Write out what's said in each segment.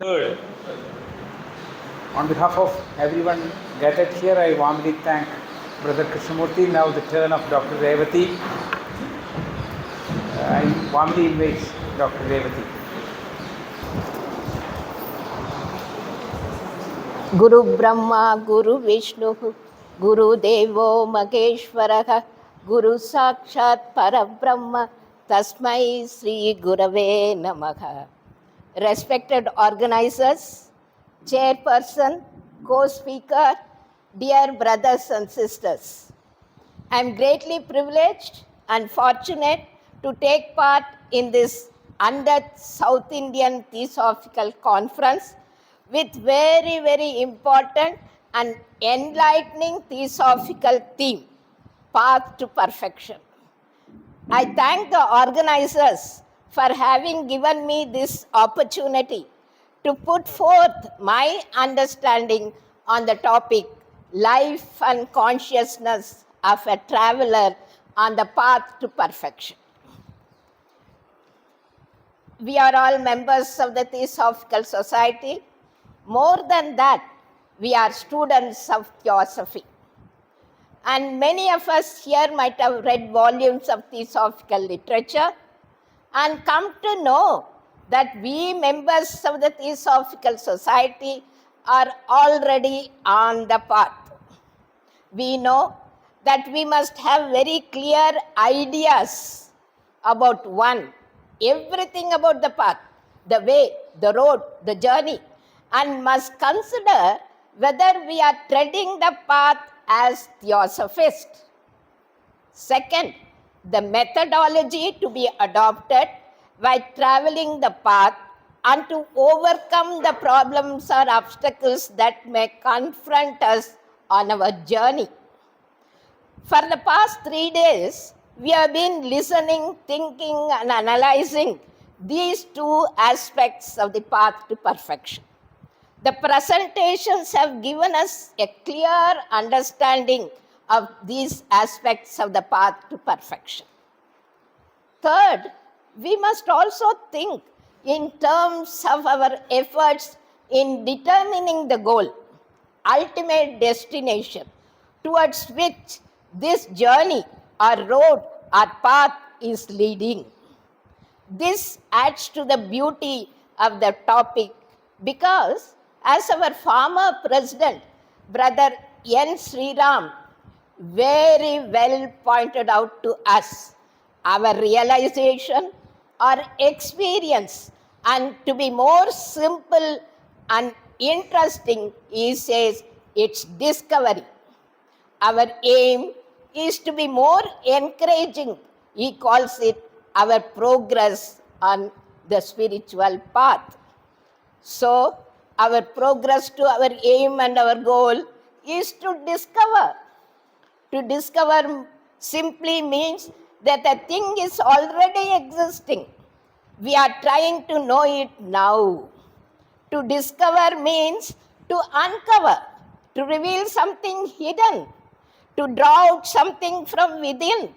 Third, on behalf of everyone gathered here, I warmly thank Brother Krishnamurti. Now the turn of Dr. Revathy. I warmly invite Dr. Revathy. Guru Brahma, Guru Vishnu, Guru Devo Maheshwaraha, Guru Sakshat Parabrahma, Tasmai Sri Gurave Namaha. Respected organizers, chairperson, co-speaker, dear brothers and sisters, I am greatly privileged and fortunate to take part in this 100th South Indian Theosophical Conference with very important and enlightening theosophical theme, Path to Perfection. I thank the organizers for having given me this opportunity to put forth my understanding on the topic life and consciousness of a traveler on the path to perfection. We are all members of the Theosophical Society. More than that, we are students of Theosophy. And many of us here might have read volumes of theosophical literature and come to know that we members of the Theosophical Society are already on the path. We know that we must have very clear ideas about everything about the path, the way, the road, the journey, and must consider whether we are treading the path as theosophists. Second, the methodology to be adopted while traveling the path and to overcome the problems or obstacles that may confront us on our journey. For the past 3 days, we have been listening, thinking, and analyzing these two aspects of the path to perfection. The presentations have given us a clear understanding of these aspects of the path to perfection. Third, we must also think in terms of our efforts in determining the goal, ultimate destination, towards which this journey or road or path is leading. This adds to the beauty of the topic because, as our former president, Brother N. Sriram, very well pointed out to us, our realization, our experience, and to be more simple and interesting, he says, it's discovery. Our aim is to be more encouraging. He calls it our progress on the spiritual path. So, our progress to our aim and our goal is to discover. To discover simply means that a thing is already existing. We are trying to know it now. To discover means to uncover, to reveal something hidden, to draw out something from within.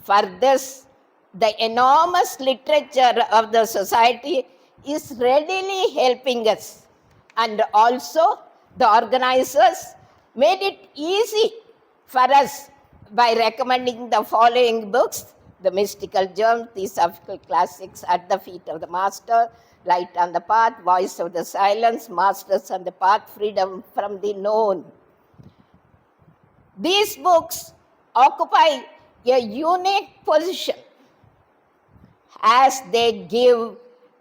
For this, the enormous literature of the society is readily helping us. And also, the organizers made it easy for us by recommending the following books: The Mystical Germ, Theosophical Classics, At the Feet of the Master, Light on the Path, Voice of the Silence, Masters on the Path, Freedom from the Known. These books occupy a unique position as they give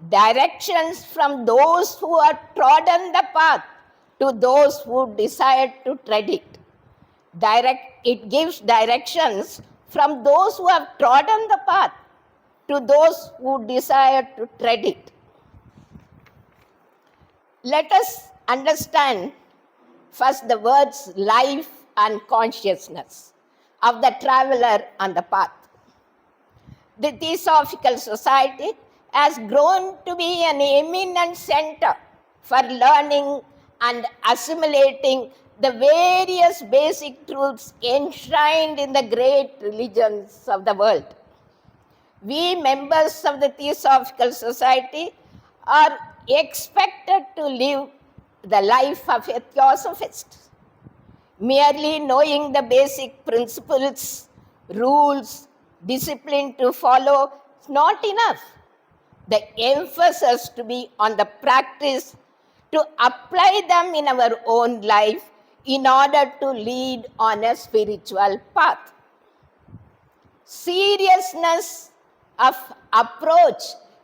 directions from those who have trodden the path to those who desire to tread it. It gives directions from those who have trodden the path to those who desire to tread it. Let us understand first the words life and consciousness of the traveler on the path. The Theosophical Society has grown to be an eminent center for learning and assimilating the various basic truths enshrined in the great religions of the world. We members of the Theosophical Society are expected to live the life of a theosophist. Merely knowing the basic principles, rules, discipline to follow is not enough. The emphasis to be on the practice to apply them in our own life in order to lead on a spiritual path. Seriousness of approach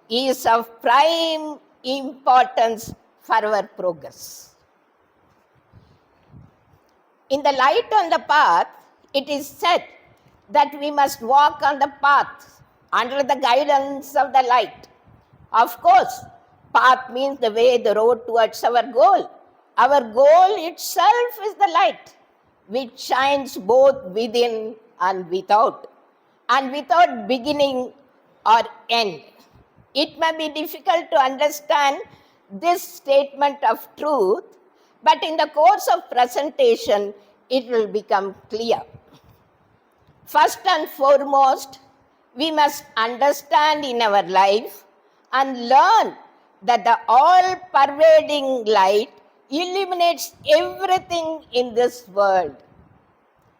is of prime importance for our progress. In the light on the path, it is said that we must walk on the path under the guidance of the light. Of course, path means the way, the road towards our goal. Our goal itself is the light, which shines both within and without beginning or end. It may be difficult to understand this statement of truth, but in the course of presentation, it will become clear. First and foremost, we must understand in our life and learn that the all-pervading light illuminates everything in this world.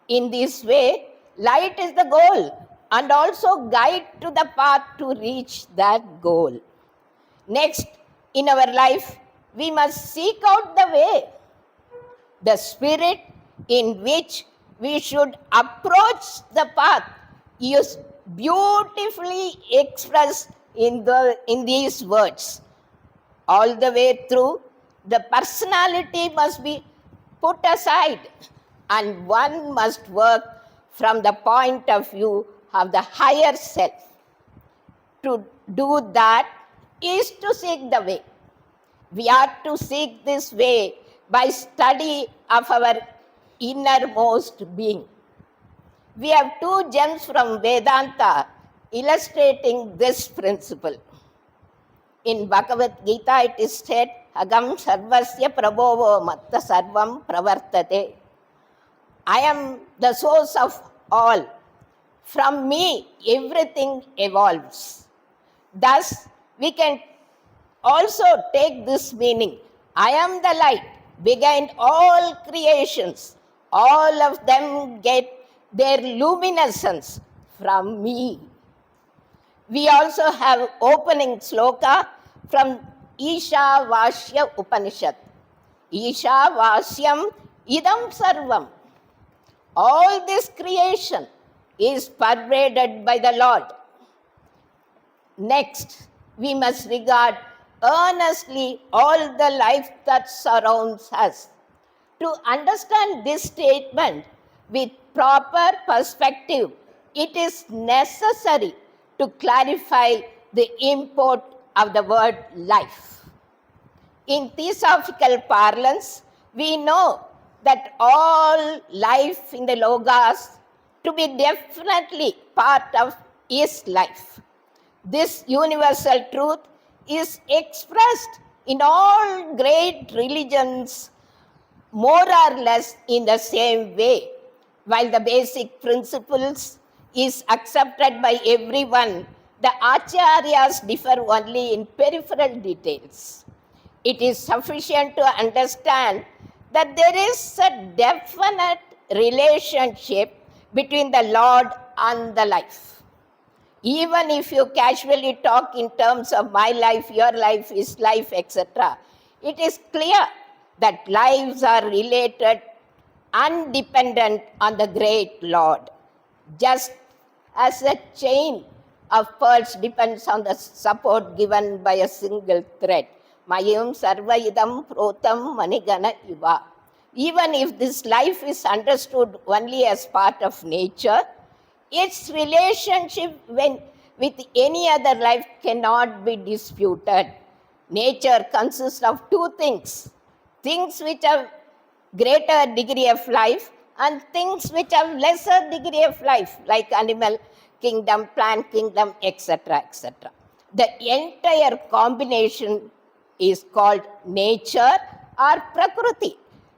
In this way, light is the goal and also guide to the path to reach that goal. Next, in our life, we must seek out the way, the spirit in which we should approach the path is beautifully expressed in these words. All the way through, the personality must be put aside and one must work from the point of view of the higher self. To do that is to seek the way. We are to seek this way by study of our innermost being. We have two gems from Vedanta illustrating this principle. In Bhagavad Gita, it is said, Agam sarvasya prabhovo matta sarvam pravartate. I am the source of all. From me, everything evolves. Thus, we can also take this meaning. I am the light behind all creations. All of them get their luminescence from me. We also have opening sloka from Isha Vasya Upanishad. Isha Vasyam idam sarvam. All this creation is pervaded by the Lord. Next, we must regard earnestly all the life that surrounds us. To understand this statement with proper perspective, it is necessary to clarify the import of the word life. In theosophical parlance, we know that all life in the Logos to be definitely part of is life. This universal truth is expressed in all great religions more or less in the same way. While the basic principles is accepted by everyone, the acharyas differ only in peripheral details. It is sufficient to understand that there is a definite relationship between the Lord and the life. Even if you casually talk in terms of my life, your life, his life, etc., it is clear that lives are related and dependent on the great Lord. Just as a chain of pearls depends on the support given by a single thread. Mayam sarva idam protam manigana iva. Even if this life is understood only as part of nature, its relationship with any other life cannot be disputed. Nature consists of two things which have greater degree of life and things which have lesser degree of life, like animal kingdom, plant kingdom, etc., etc. The entire combination is called nature or prakriti.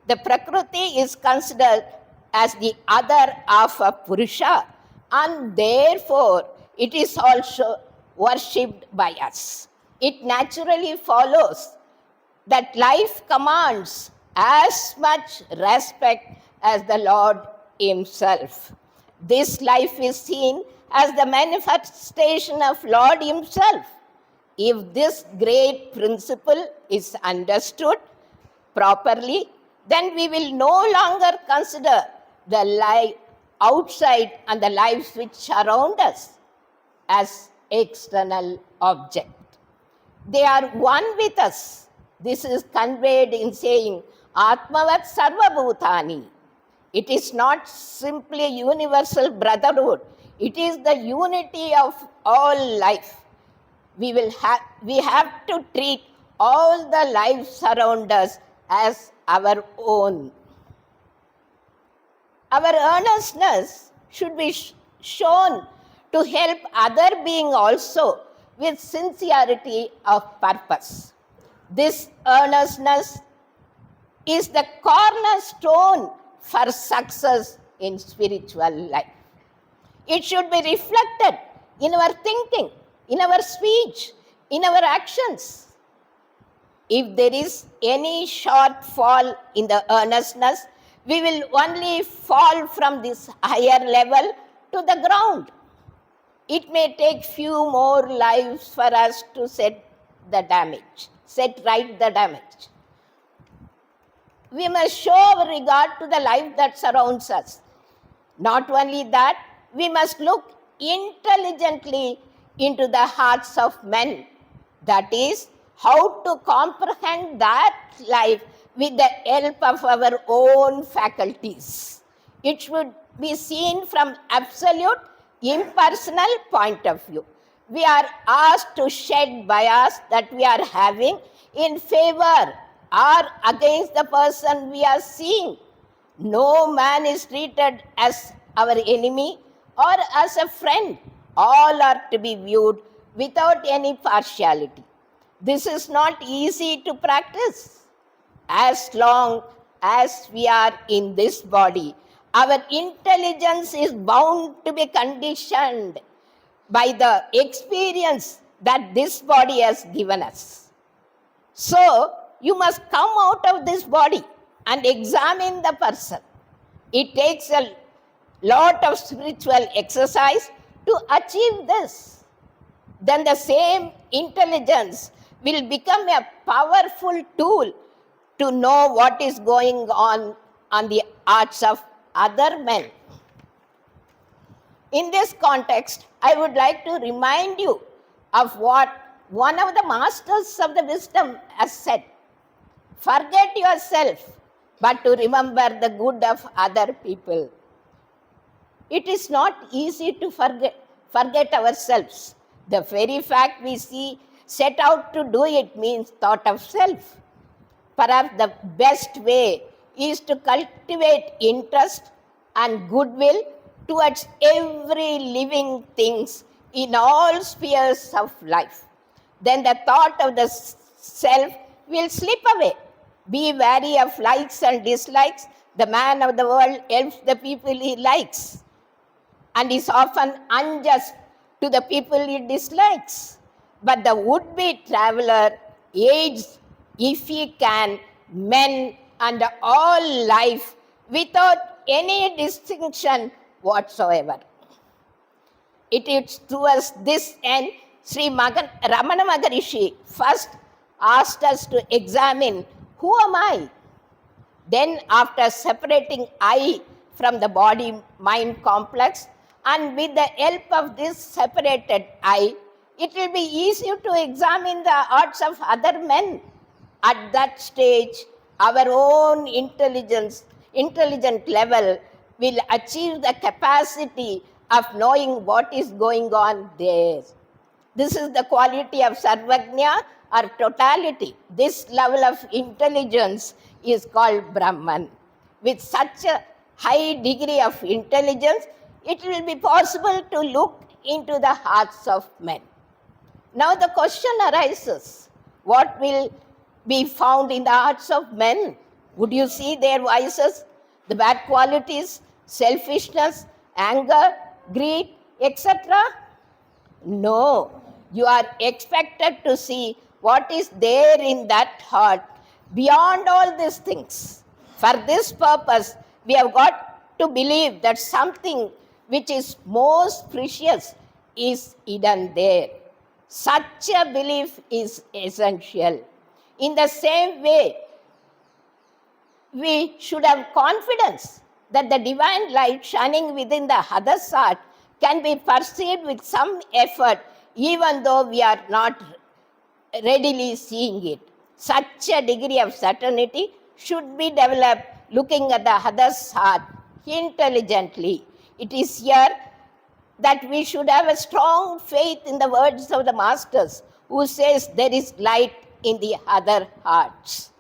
The prakriti is considered as the other half of Purusha, and therefore it is also worshipped by us. it naturally follows that life commands as much respect as the Lord Himself. This life is seen as the manifestation of Lord Himself. If this great principle is understood properly, then we will no longer consider the life outside and the lives which surround us as external object. They are one with us. This is conveyed in saying, Atmavat Sarvabhutani. It is not simply a universal brotherhood. It is the unity of all life. We have to treat all the lives around us as our own. Our earnestness should be shown to help other beings also with sincerity of purpose. This earnestness is the cornerstone for success in spiritual life. It should be reflected in our thinking, in our speech, in our actions. If there is any shortfall in the earnestness, we will only fall from this higher level to the ground. It may take few more lives for us to set right the damage. We must show regard to the life that surrounds us. Not only that, we must look intelligently into the hearts of men. That is, how to comprehend that life with the help of our own faculties. It should be seen from absolute impersonal point of view. We are asked to shed bias that we are having in favor or against the person we are seeing. No man is treated as our enemy or as a friend. All are to be viewed without any partiality. This is not easy to practice. As long as we are in this body, our intelligence is bound to be conditioned by the experience that this body has given us. So, you must come out of this body and examine the person. It takes a lot of spiritual exercise to achieve this. Then the same intelligence will become a powerful tool to know what is going on the hearts of other men. In this context, I would like to remind you of what one of the masters of the wisdom has said. Forget yourself, but to remember the good of other people. It is not easy to forget ourselves. The very fact we set out to do it means thought of self. Perhaps the best way is to cultivate interest and goodwill towards every living things in all spheres of life. Then the thought of the self will slip away. Be wary of likes and dislikes. The man of the world helps the people he likes and is often unjust to the people he dislikes. But the would-be traveler aids, if he can, men and all life without any distinction whatsoever. It is towards this end Sri Ramana Maharishi first asked us to examine, who am I? Then, after separating I from the body-mind complex, and with the help of this separated I, it will be easier to examine the hearts of other men. At that stage, our own intelligent level will achieve the capacity of knowing what is going on there. This is the quality of Sarvajna or totality. This level of intelligence is called Brahman. With such a high degree of intelligence, it will be possible to look into the hearts of men. Now the question arises, what will be found in the hearts of men? Would you see their vices, the bad qualities, selfishness, anger, greed, etc.? No. You are expected to see what is there in that heart beyond all these things. For this purpose, we have got to believe that something which is most precious is hidden there. Such a belief is essential. In the same way, we should have confidence that the divine light shining within the other's heart can be perceived with some effort, even though we are not readily seeing it. Such a degree of certainty should be developed looking at the other's heart intelligently. It is here that we should have a strong faith in the words of the masters who says there is light in the other hearts.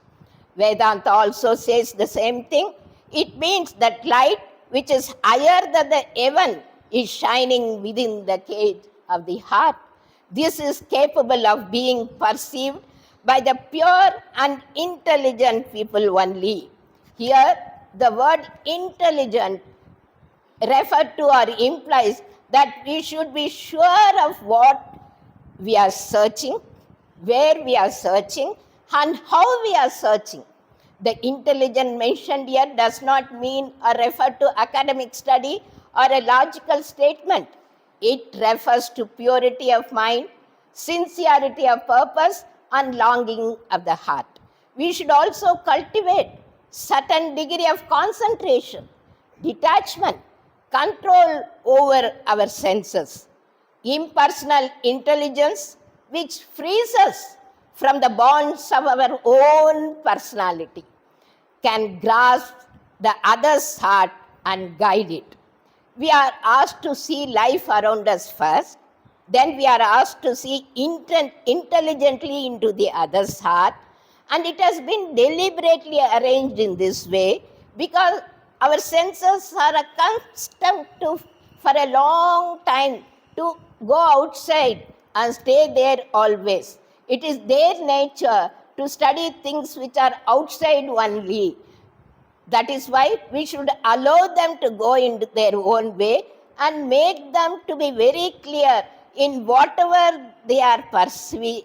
Vedanta also says the same thing. It means that light which is higher than the heaven is shining within the cage of the heart. This is capable of being perceived by the pure and intelligent people only. Here, the word intelligent referred to or implies that we should be sure of what we are searching, where we are searching, and how we are searching. The intelligent mentioned here does not mean or refer to academic study or a logical statement. It refers to purity of mind, sincerity of purpose, and longing of the heart. We should also cultivate certain degree of concentration, detachment, control over our senses, impersonal intelligence which frees us from the bonds of our own personality, can grasp the other's heart and guide it. We are asked to see life around us first, then we are asked to see intelligently into the other's heart, and it has been deliberately arranged in this way because our senses are accustomed to, for a long time, to go outside and stay there always. It is their nature to study things which are outside only. That is why we should allow them to go in their own way and make them to be very clear in whatever they are perceiving.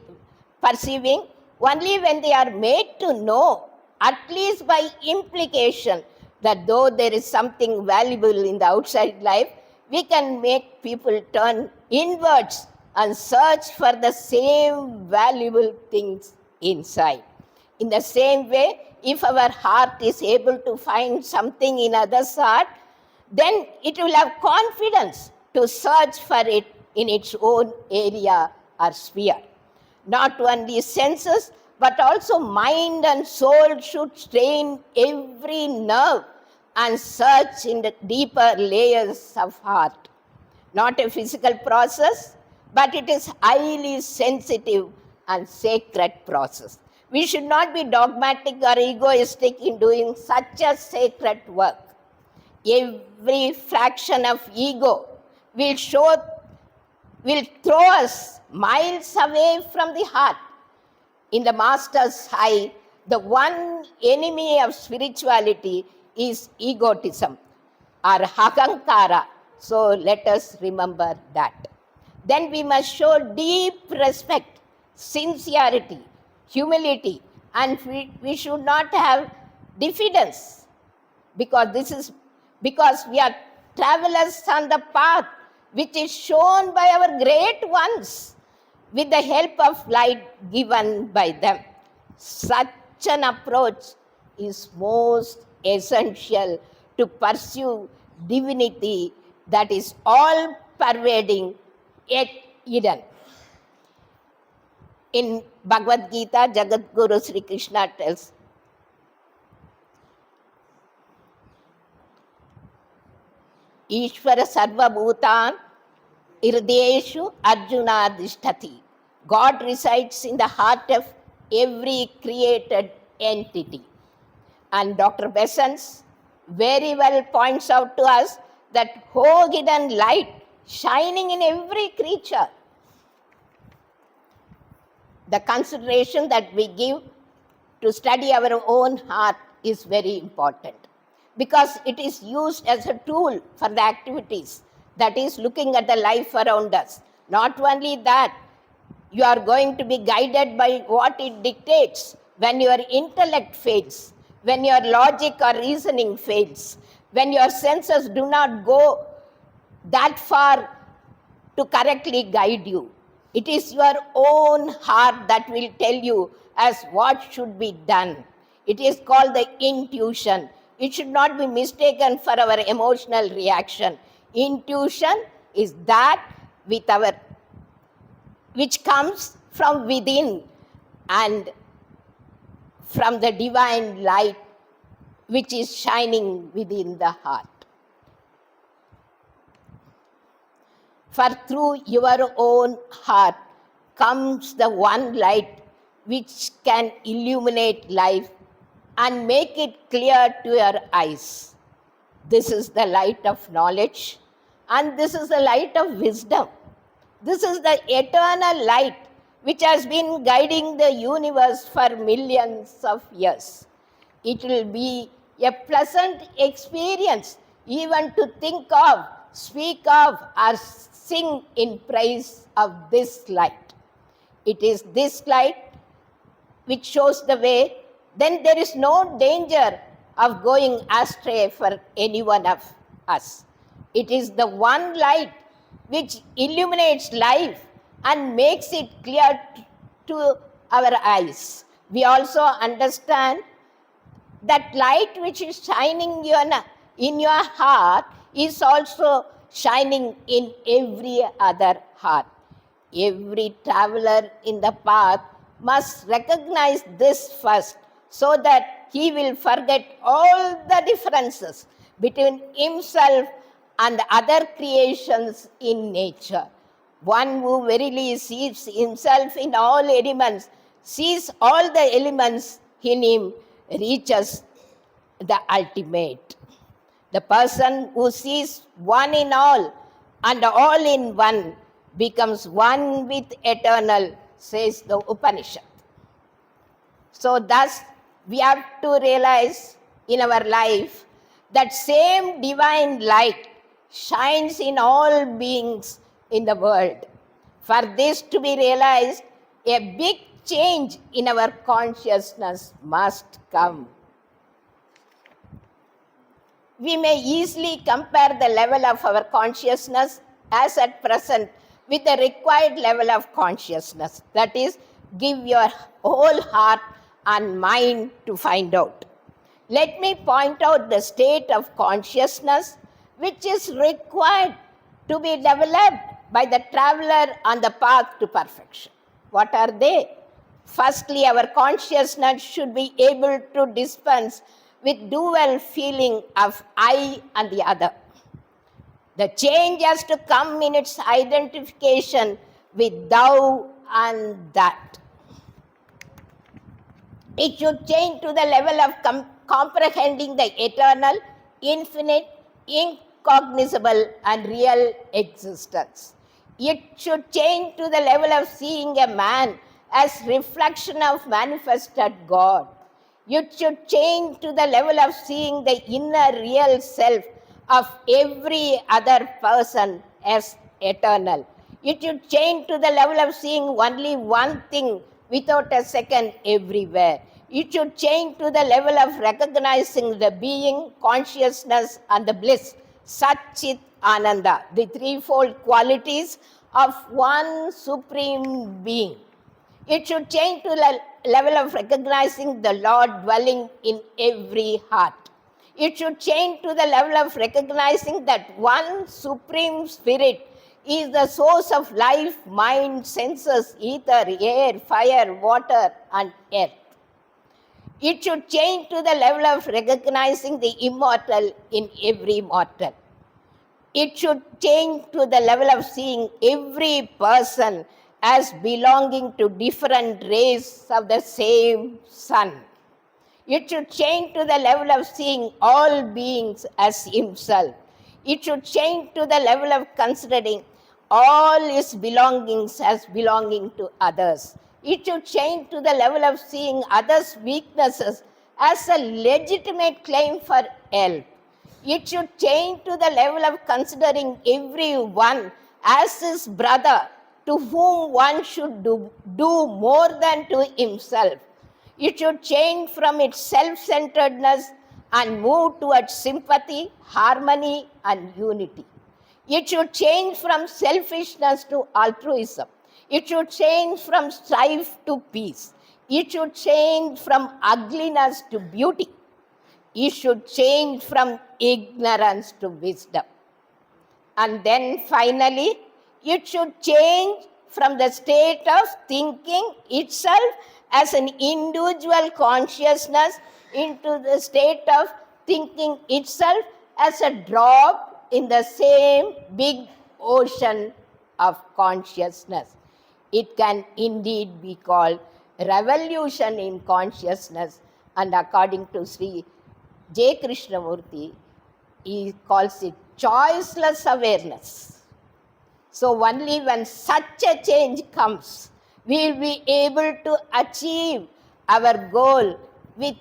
Only when they are made to know, at least by implication, that though there is something valuable in the outside life, we can make people turn inwards and search for the same valuable things inside. In the same way, if our heart is able to find something in others' heart, then it will have confidence to search for it in its own area or sphere. Not only senses, but also mind and soul should strain every nerve and search in the deeper layers of heart. Not a physical process, but it is highly sensitive and sacred process. We should not be dogmatic or egoistic in doing such a sacred work. Every fraction of ego will throw us miles away from the heart. In the Master's eye, the one enemy of spirituality is egotism or ahankara. So let us remember that. Then we must show deep respect, sincerity, humility, and we should not have diffidence because we are travelers on the path which is shown by our great ones with the help of light given by them. Such an approach is most essential to pursue divinity that is all pervading yet hidden. In Bhagavad Gita, Jagadguru Sri Krishna tells, Ishvara Sarva Bhutan Irdeshu Arjuna Dishtati. God resides in the heart of every created entity. And Dr. Bessons very well points out to us that whole hidden light shining in every creature. The consideration that we give to study our own heart is very important because it is used as a tool for the activities, that is, looking at the life around us. Not only that, You are going to be guided by what it dictates. When your intellect fails, when your logic or reasoning fails, when your senses do not go that far to correctly guide you, it is your own heart that will tell you as what should be done. It is called the intuition. It should not be mistaken for our emotional reaction. Intuition is that which comes from within and from the divine light which is shining within the heart. For through your own heart comes the one light which can illuminate life and make it clear to your eyes. This is the light of knowledge, and this is the light of wisdom. This is the eternal light which has been guiding the universe for millions of years. It will be a pleasant experience even to think of, speak of, or sing in praise of this light. It is this light which shows the way. Then there is no danger of going astray for any one of us. It is the one light which illuminates life and makes it clear to our eyes. We also understand that light which is shining in your heart is also shining in every other heart. Every traveler in the path must recognize this first, so that he will forget all the differences between himself and other creations in nature. One who verily sees himself in all elements, sees all the elements in him, reaches the ultimate. The person who sees one in all and all in one becomes one with eternal, says the Upanishad. So thus, we have to realize in our life that same divine light shines in all beings in the world. For this to be realized, a big change in our consciousness must come. We may easily compare the level of our consciousness as at present with the required level of consciousness. That is, give your whole heart and mind to find out. Let me point out the state of consciousness which is required to be developed by the traveler on the path to perfection. What are they? Firstly, our consciousness should be able to dispense with dual feeling of I and the other. The change has to come in its identification with thou and that. It should change to the level of comprehending the eternal, infinite, incognizable, and real existence. It should change to the level of seeing a man as reflection of manifested God. It should change to the level of seeing the inner real self of every other person as eternal. It should change to the level of seeing only one thing without a second everywhere. It should change to the level of recognizing the being, consciousness, and the bliss, Sat Chit Ananda, the threefold qualities of one supreme being. It should change to the level of recognizing the Lord dwelling in every heart. It should change to the level of recognizing that one supreme spirit is the source of life, mind, senses, ether, air, fire, water, and earth. It should change to the level of recognizing the immortal in every mortal. It should change to the level of seeing every person as belonging to different rays of the same sun. It should change to the level of seeing all beings as himself. It should change to the level of considering all his belongings as belonging to others. It should change to the level of seeing others' weaknesses as a legitimate claim for help. It should change to the level of considering everyone as his brother to whom one should do more than to himself. It should change from its self-centeredness and move towards sympathy, harmony, and unity. It should change from selfishness to altruism. It should change from strife to peace. It should change from ugliness to beauty. It should change from ignorance to wisdom. And then finally, it should change from the state of thinking itself as an individual consciousness into the state of thinking itself as a drop in the same big ocean of consciousness. It can indeed be called revolution in consciousness, and according to Sri J. Krishnamurti, he calls it choiceless awareness. So only when such a change comes, we will be able to achieve our goal with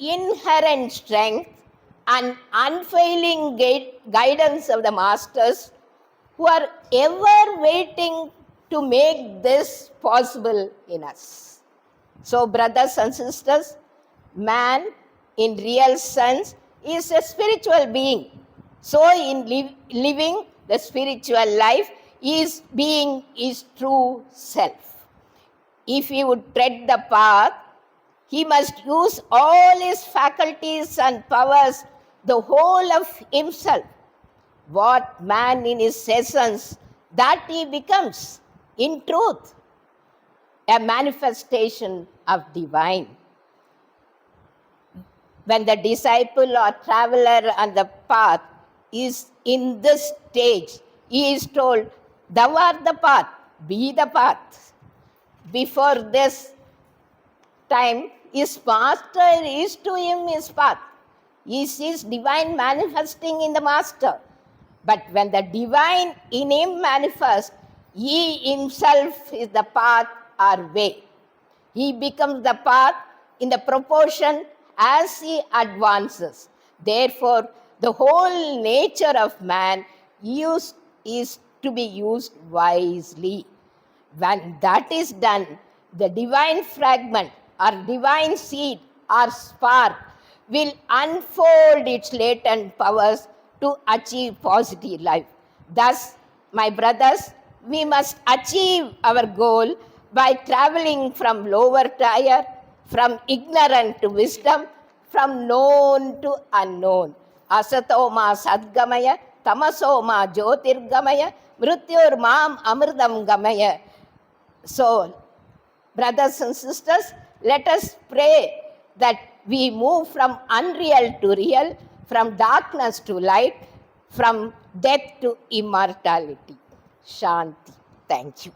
inherent strength and unfailing guidance of the masters who are ever waiting to make this possible in us. So, brothers and sisters, man in real sense is a spiritual being. So, in living the spiritual life, his being is true self. If he would tread the path, he must use all his faculties and powers, the whole of himself. What man in his essence, that he becomes, in truth, a manifestation of divine. When the disciple or traveler on the path is in this stage, he is told, "Thou art the path, be the path." Before this time, his master is to him his path. He sees divine manifesting in the master. But when the divine in him manifests, he himself is the path or way. He becomes the path in the proportion as he advances. Therefore, the whole nature of man is to be used wisely. When that is done, the divine fragment or divine seed or spark will unfold its latent powers to achieve positive life. Thus, my brothers, we must achieve our goal by traveling from lower tier, from ignorant to wisdom, from known to unknown. Asatoma sadgamaya, tamasoma jyotirgamaya, mrityur mam amridam gamaya. So, brothers and sisters, let us pray that we move from unreal to real, from darkness to light, from death to immortality. Shanti. Thank you.